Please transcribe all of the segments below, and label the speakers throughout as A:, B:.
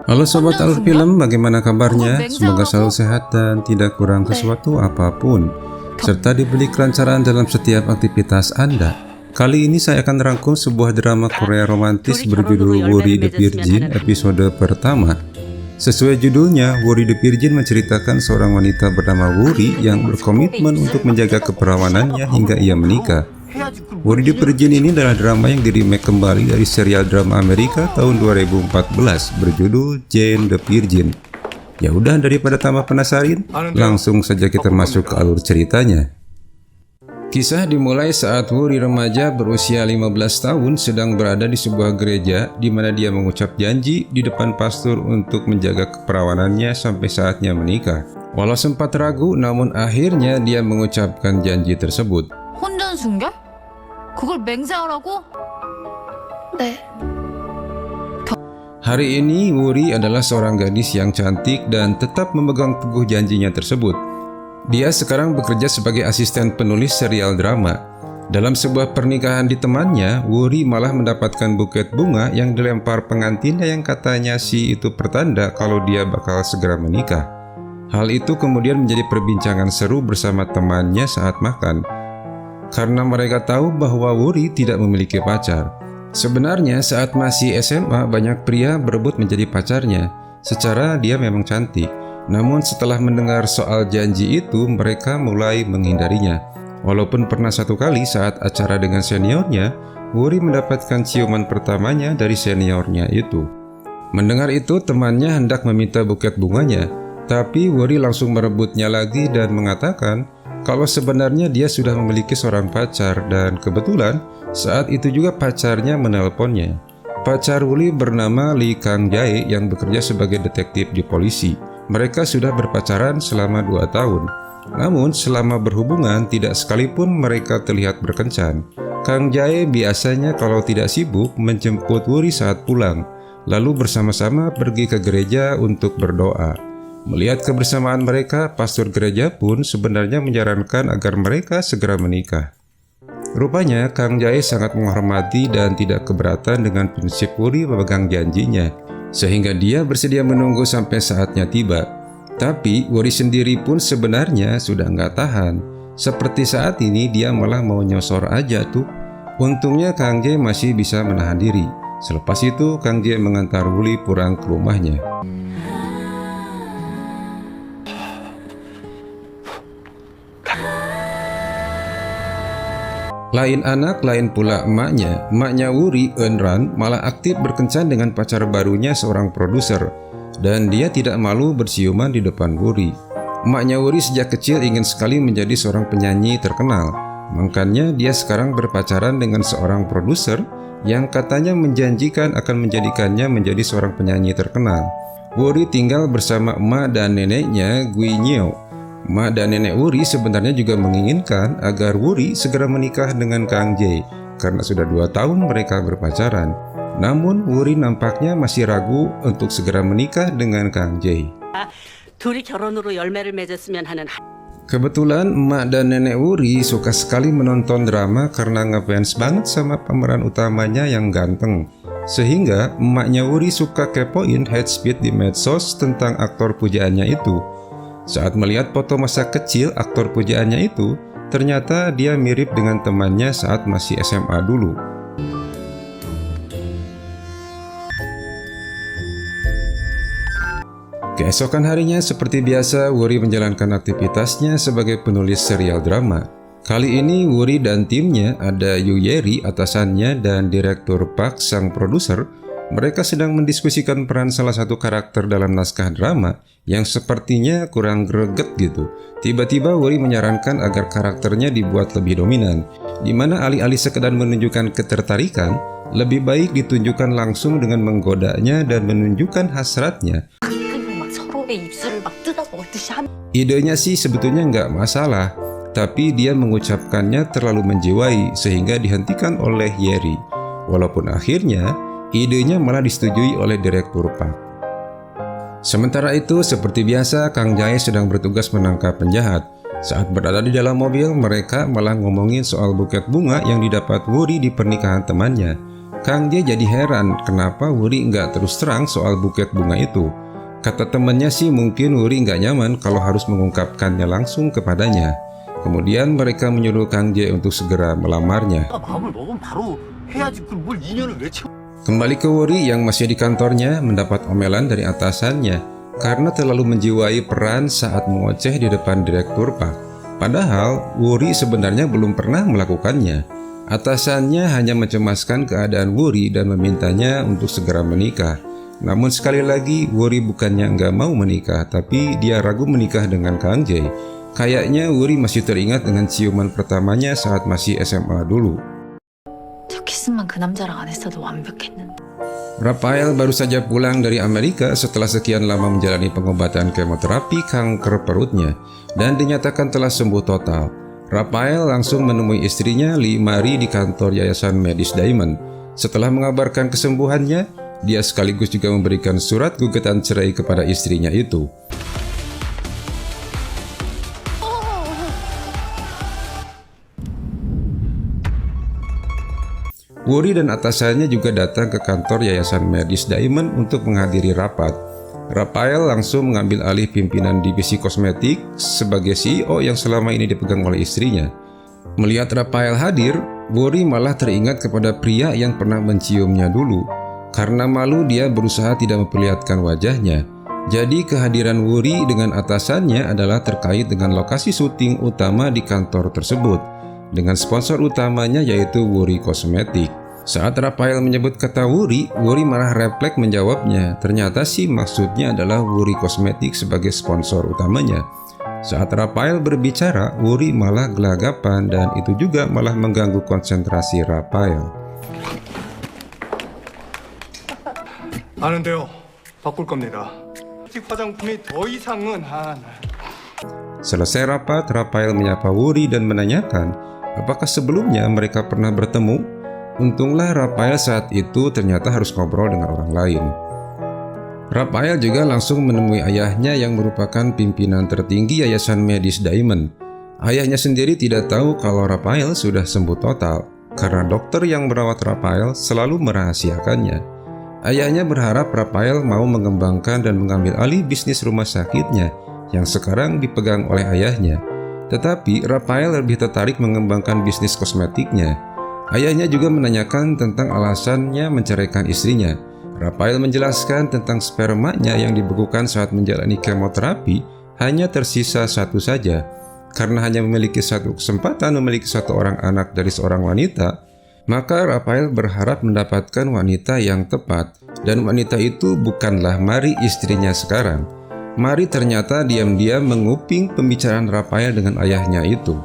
A: Halo Sobat Alfilm, bagaimana kabarnya? Semoga selalu sehat dan tidak kurang sesuatu apapun, serta diberi kelancaran dalam setiap aktivitas Anda. Kali ini saya akan merangkum sebuah drama Korea romantis berjudul Wuri the Virgin episode pertama. Sesuai judulnya, Wuri the Virgin menceritakan seorang wanita bernama Wuri yang berkomitmen untuk menjaga keperawanannya hingga ia menikah. Wuri the Virgin ini adalah drama yang di-remake kembali dari serial drama Amerika tahun 2014 berjudul Jane the Virgin. Ya udah, daripada tambah penasaran, langsung saja kita masuk ke alur ceritanya. Kisah dimulai saat Wuri remaja berusia 15 tahun sedang berada di sebuah gereja di mana dia mengucap janji di depan pastor untuk menjaga keperawanannya sampai saatnya menikah. Walau sempat ragu, namun akhirnya dia mengucapkan janji tersebut.
B: 혼전 순결? 그걸 맹세하라고? 네.
A: Hari ini Wuri adalah seorang gadis yang cantik dan tetap memegang teguh janjinya tersebut. Dia sekarang bekerja sebagai asisten penulis serial drama. Dalam sebuah pernikahan di temannya, Wuri malah mendapatkan buket bunga yang dilempar pengantinnya yang katanya si itu pertanda kalau dia bakal segera menikah. Hal itu kemudian menjadi perbincangan seru bersama temannya saat makan, karena mereka tahu bahwa Wuri tidak memiliki pacar. Sebenarnya saat masih SMA banyak pria berebut menjadi pacarnya, secara dia memang cantik. Namun setelah mendengar soal janji itu, mereka mulai menghindarinya. Walaupun pernah satu kali saat acara dengan seniornya, Wuri mendapatkan ciuman pertamanya dari seniornya itu. Mendengar itu, temannya hendak meminta buket bunganya, tapi Wuri langsung merebutnya lagi dan mengatakan kalau sebenarnya dia sudah memiliki seorang pacar, dan kebetulan saat itu juga pacarnya menelponnya. Pacar Wuri bernama Lee Kang Jae yang bekerja sebagai detektif di polisi. Mereka sudah berpacaran selama 2 tahun. Namun selama berhubungan tidak sekalipun mereka terlihat berkencan. Kang Jae biasanya kalau tidak sibuk menjemput Wuri saat pulang, lalu bersama-sama pergi ke gereja untuk berdoa. Melihat kebersamaan mereka, pastor gereja pun sebenarnya menyarankan agar mereka segera menikah. Rupanya Kang Jae sangat menghormati dan tidak keberatan dengan prinsip Wuri memegang janjinya, sehingga dia bersedia menunggu sampai saatnya tiba. Tapi Wuri sendiri pun sebenarnya sudah nggak tahan. Seperti saat ini dia malah mau nyosor aja tuh. Untungnya Kang Jae masih bisa menahan diri. Selepas itu Kang Jae mengantar Wuri pulang ke rumahnya. Lain anak, lain pula emaknya. Emaknya Wuri, Eunran, malah aktif berkencan dengan pacar barunya seorang produser, dan dia tidak malu bersiuman di depan Wuri. Emaknya Wuri sejak kecil ingin sekali menjadi seorang penyanyi terkenal. Makanya dia sekarang berpacaran dengan seorang produser yang katanya menjanjikan akan menjadikannya menjadi seorang penyanyi terkenal. Wuri tinggal bersama emak dan neneknya, Gui Nyeo. Emak dan nenek Wuri sebenarnya juga menginginkan agar Wuri segera menikah dengan Kang Jae karena sudah 2 tahun mereka berpacaran. Namun Wuri nampaknya masih ragu untuk segera menikah dengan Kang Jae. Kebetulan emak dan nenek Wuri suka sekali menonton drama karena ngefans banget sama pemeran utamanya yang ganteng. Sehingga emaknya Wuri suka kepoin head speed di medsos tentang aktor pujaannya itu. Saat melihat foto masa kecil aktor pujaannya itu, ternyata dia mirip dengan temannya saat masih SMA dulu. Keesokan harinya seperti biasa, Wuri menjalankan aktivitasnya sebagai penulis serial drama. Kali ini Wuri dan timnya, ada Yu Yeri atasannya dan Direktur Park sang produser, mereka sedang mendiskusikan peran salah satu karakter dalam naskah drama yang sepertinya kurang greget gitu. Tiba-tiba Wuri menyarankan agar karakternya dibuat lebih dominan, di mana alih-alih sekedar menunjukkan ketertarikan, lebih baik ditunjukkan langsung dengan menggodanya dan menunjukkan hasratnya. Idenya sih sebetulnya nggak masalah, tapi dia mengucapkannya terlalu menjiwai sehingga dihentikan oleh Yeri. Walaupun akhirnya idenya malah disetujui oleh Direktur Park. Sementara itu, seperti biasa, Kang Jae sedang bertugas menangkap penjahat. Saat berada di dalam mobil, mereka malah ngomongin soal buket bunga yang didapat Wuri di pernikahan temannya. Kang Jae jadi heran kenapa Wuri nggak terus terang soal buket bunga itu. Kata temannya sih mungkin Wuri nggak nyaman kalau harus mengungkapkannya langsung kepadanya. Kemudian mereka menyuruh Kang Jae untuk segera melamarnya.
C: 마음을 먹으면 바로 해야지. 그걸 뭘 2년을 왜 채워?
A: Kembali ke Wuri yang masih di kantornya mendapat omelan dari atasannya karena terlalu menjiwai peran saat mengoceh di depan direktur Pak. Padahal Wuri sebenarnya belum pernah melakukannya. Atasannya hanya mencemaskan keadaan Wuri dan memintanya untuk segera menikah. Namun sekali lagi Wuri bukannya nggak mau menikah, tapi dia ragu menikah dengan Kang Jae. Kayaknya Wuri masih teringat dengan ciuman pertamanya saat masih SMA dulu.
B: 저 키스만 그 남자랑 안 했어도 완벽했는데.
A: Rafael baru saja pulang dari Amerika setelah sekian lama menjalani pengobatan kemoterapi kanker perutnya dan dinyatakan telah sembuh total. Rafael langsung menemui istrinya Lee Marie di kantor Yayasan Medis Diamond. Setelah mengabarkan kesembuhannya, dia sekaligus juga memberikan surat gugatan cerai kepada istrinya itu. Wuri dan atasannya juga datang ke kantor Yayasan Medis Diamond untuk menghadiri rapat. Rafael langsung mengambil alih pimpinan divisi kosmetik sebagai CEO yang selama ini dipegang oleh istrinya. Melihat Rafael hadir, Wuri malah teringat kepada pria yang pernah menciumnya dulu. Karena malu dia berusaha tidak memperlihatkan wajahnya. Jadi kehadiran Wuri dengan atasannya adalah terkait dengan lokasi syuting utama di kantor tersebut, dengan sponsor utamanya yaitu Wuri Kosmetik. Saat Rafael menyebut kata Wuri malah refleks menjawabnya. Ternyata sih maksudnya adalah Wuri Kosmetik sebagai sponsor utamanya. Saat Rafael berbicara, Wuri malah gelagapan dan itu juga malah mengganggu konsentrasi Rafael.
D: 아는데요. 바꿀 겁니다. 아직 화장품이 더 이상은
A: Selesai rapat, Rafael menyapa Wuri dan menanyakan apakah sebelumnya mereka pernah bertemu. Untunglah Rafael saat itu ternyata harus ngobrol dengan orang lain. Rafael juga langsung menemui ayahnya yang merupakan pimpinan tertinggi Yayasan Medis Diamond. Ayahnya sendiri tidak tahu kalau Rafael sudah sembuh total karena dokter yang merawat Rafael selalu merahasiakannya. Ayahnya berharap Rafael mau mengembangkan dan mengambil alih bisnis rumah sakitnya yang sekarang dipegang oleh ayahnya. Tetapi Rafael lebih tertarik mengembangkan bisnis kosmetiknya. Ayahnya juga menanyakan tentang alasannya menceraikan istrinya. Rafael menjelaskan tentang spermanya yang dibekukan saat menjalani kemoterapi hanya tersisa satu saja. Karena hanya memiliki satu kesempatan memiliki satu orang anak dari seorang wanita, maka Rafael berharap mendapatkan wanita yang tepat. Dan wanita itu bukanlah Marie istrinya sekarang. Marie ternyata diam-diam menguping pembicaraan Rafael dengan ayahnya itu.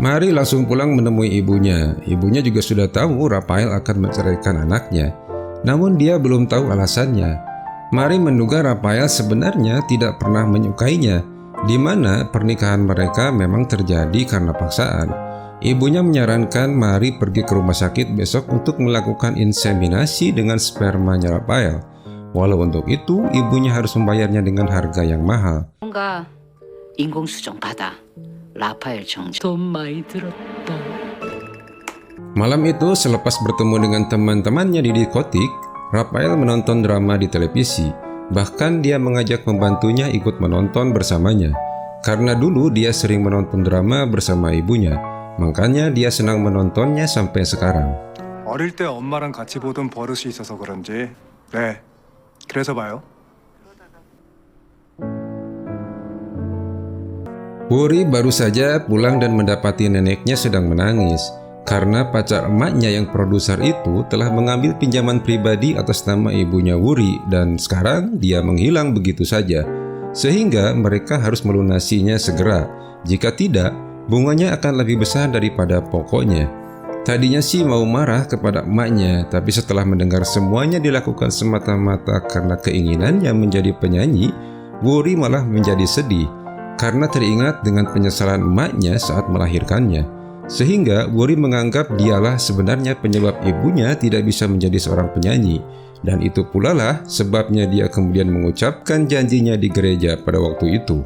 A: Marie langsung pulang menemui ibunya. Ibunya juga sudah tahu Rafael akan menceraikan anaknya. Namun dia belum tahu alasannya. Marie menduga Rafael sebenarnya tidak pernah menyukainya, di mana pernikahan mereka memang terjadi karena paksaan. Ibunya menyarankan Marie pergi ke rumah sakit besok untuk melakukan inseminasi dengan spermanya Rafael. Walau untuk itu, ibunya harus membayarnya dengan harga yang mahal.
E: 뭔가 인공수정 받아. 라파엘 정지 돈 많이 들었다.
A: Malam itu, selepas bertemu dengan teman-temannya di diskotik, Rafael menonton drama di televisi. Bahkan dia mengajak pembantunya ikut menonton bersamanya. Karena dulu dia sering menonton drama bersama ibunya, makanya dia senang menontonnya sampai sekarang.
D: 어릴 때 엄마랑 같이 보던 버릇이 있어서 그런지 네, 그래서 봐요.
A: Wuri baru saja pulang dan mendapati neneknya sedang menangis karena pacar emaknya yang produser itu telah mengambil pinjaman pribadi atas nama ibunya Wuri dan sekarang dia menghilang begitu saja, sehingga mereka harus melunasinya segera. Jika tidak, bunganya akan lebih besar daripada pokoknya. Tadinya sih mau marah kepada emaknya, tapi setelah mendengar semuanya dilakukan semata-mata karena keinginannya menjadi penyanyi, Wuri malah menjadi sedih karena teringat dengan penyesalan emaknya saat melahirkannya. Sehingga Wuri menganggap dialah sebenarnya penyebab ibunya tidak bisa menjadi seorang penyanyi. Dan itu pula lah sebabnya dia kemudian mengucapkan janjinya di gereja pada waktu itu.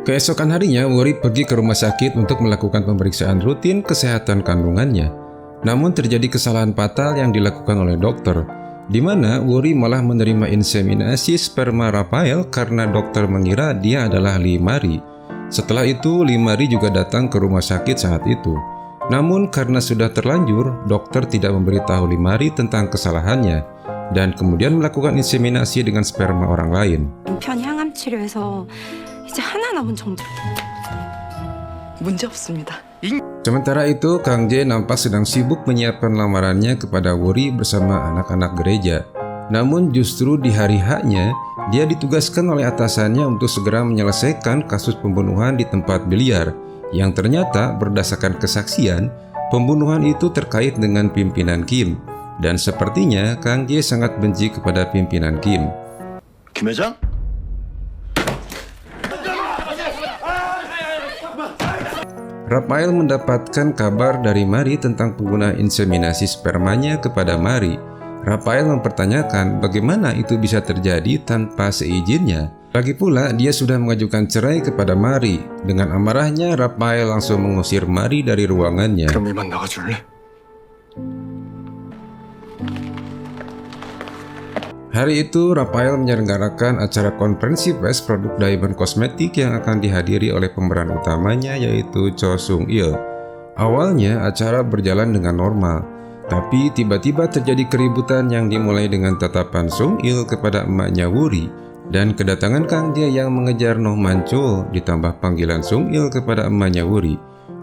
A: Keesokan harinya, Wuri pergi ke rumah sakit untuk melakukan pemeriksaan rutin kesehatan kandungannya. Namun terjadi kesalahan fatal yang dilakukan oleh dokter, di mana Wuri malah menerima inseminasi sperma Rafael karena dokter mengira dia adalah Limari. Setelah itu, Limari juga datang ke rumah sakit saat itu. Namun karena sudah terlanjur, dokter tidak memberitahu Limari tentang kesalahannya dan kemudian melakukan inseminasi dengan sperma orang lain.
F: 남편이 항암 치료해서 이제 하나 남은 정도.
G: 문제 없습니다.
A: Sementara itu, Kang Jae nampak sedang sibuk menyiapkan lamarannya kepada Wuri bersama anak-anak gereja. Namun justru di hari H-nya, dia ditugaskan oleh atasannya untuk segera menyelesaikan kasus pembunuhan di tempat biliar, yang ternyata berdasarkan kesaksian, pembunuhan itu terkait dengan pimpinan Kim. Dan sepertinya Kang Jae sangat benci kepada pimpinan Kim.
C: 김 회장?
A: Rafael mendapatkan kabar dari Mari tentang penggunaan inseminasi spermanya kepada Mari. Rafael mempertanyakan bagaimana itu bisa terjadi tanpa seizinnya. Lagi pula, dia sudah mengajukan cerai kepada Mari. Dengan amarahnya, Rafael langsung mengusir Mari dari ruangannya.
D: 그럼 이만 나가줄래?
A: Hari itu, Rafael menyelenggarakan acara konferensi pers produk Diamond Cosmetic yang akan dihadiri oleh pemeran utamanya yaitu Cho Sung Il. Awalnya, acara berjalan dengan normal, tapi tiba-tiba terjadi keributan yang dimulai dengan tatapan Sung Il kepada emaknya Wuri dan kedatangan Kang Jae yang mengejar Noh Man-chul ditambah panggilan Sung Il kepada emaknya Wuri.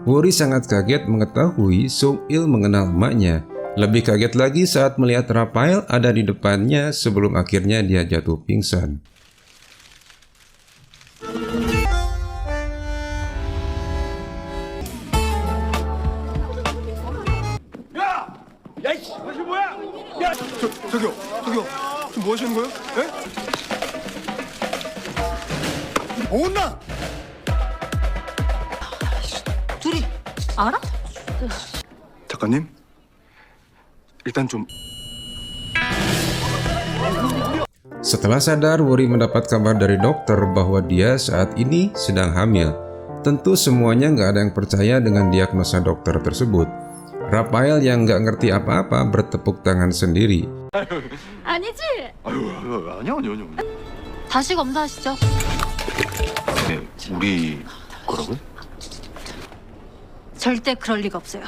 A: Wuri sangat kaget mengetahui Sung Il mengenal emaknya. Lebih kaget lagi saat melihat Rafael ada di depannya sebelum akhirnya dia jatuh pingsan.
D: 저기요. 지금 뭐 하시는 거예요? 예?
C: 온나!
B: 둘이 알아?
D: 작가님, 일단 좀
A: Setelah sadar, Wuri mendapat kabar dari dokter bahwa dia saat ini sedang hamil. Tentu semuanya nggak ada yang percaya dengan diagnosa dokter tersebut. Rafael yang nggak ngerti apa-apa bertepuk tangan sendiri.
B: 아니지.
C: 아니야.
B: 다시 검사하시죠.
C: 네, 우리 거라고요?
B: 절대 그럴 리가 없어요.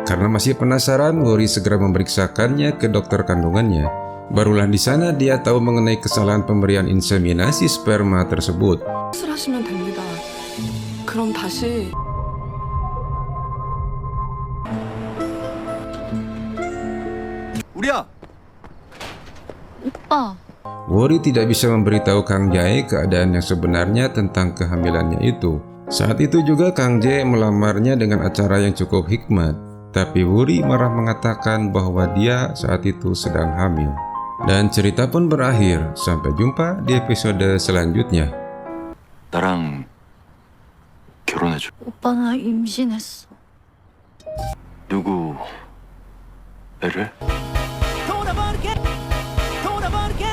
A: Karena masih penasaran, Wuri segera memeriksakannya ke dokter kandungannya. Barulah di sana dia tahu mengenai kesalahan pemberian inseminasi sperma tersebut.
G: 수술하시면 됩니다. 그럼 다시
C: 우리야!
B: 오빠.
A: Wuri tidak bisa memberitahu Kang Jae keadaan yang sebenarnya tentang kehamilannya itu. Saat itu juga Kang Jae melamarnya dengan acara yang cukup hikmat. Tapi Wuri marah mengatakan bahwa dia saat itu sedang hamil. Dan cerita pun berakhir. Sampai jumpa di episode selanjutnya.
C: 나랑 결혼해줘.
B: 오빠 나 임신했어.
C: 누구? 애를?